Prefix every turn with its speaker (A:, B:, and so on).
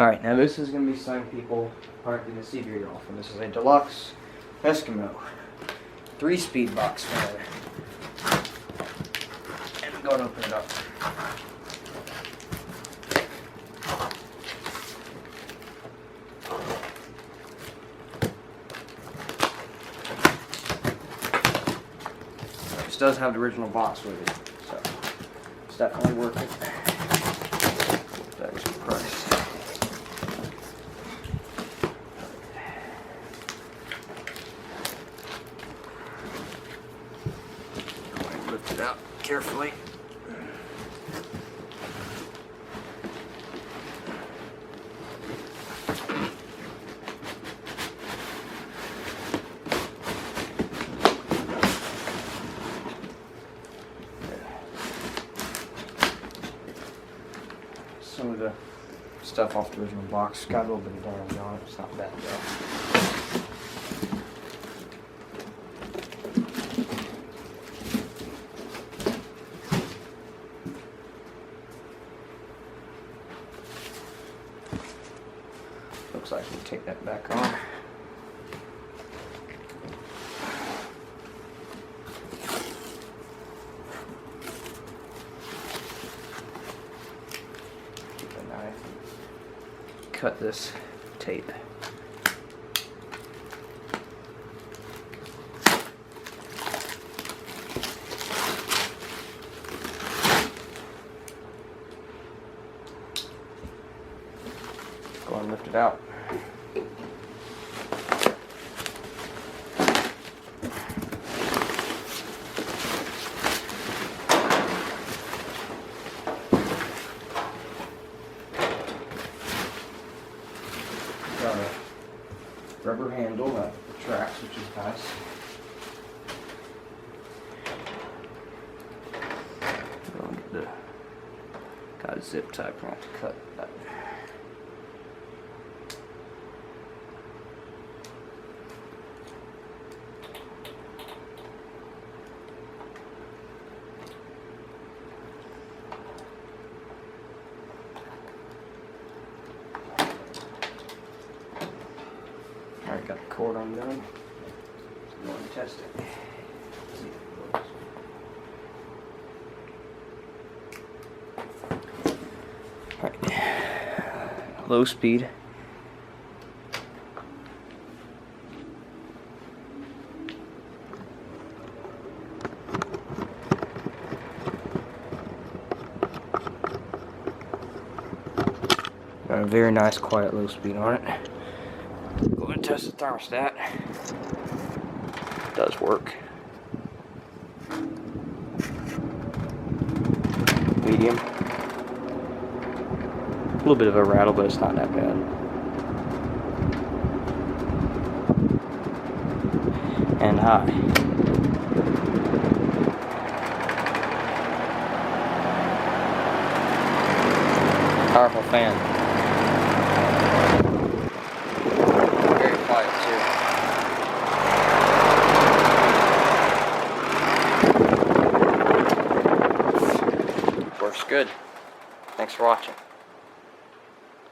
A: Alright, now this is going to be something people aren't going to see very often. This is a Deluxe Eskimo 3-speed box fan. And I'm going to open it up. This does have the original box with it, so it's definitely worth it. That was the price. Lift it out carefully. Some of the stuff off the original box got a little bit of damage on it. It's not bad though. Looks like we can take that back on. Keep a knife. Cut this tape. Go and lift it out. Got a rubber handle that retracts, which is nice. Got a zip tie, I'm going to cut that. Alright, got the cord undone. I'm going to test it. See if it works. Alright. Low speed. Got a very nice quiet low speed on it. Go ahead and test the thermostat. It does work. Medium. A little bit of a rattle, but it's not that bad. And high. Powerful fan. Works good. Thanks for watching.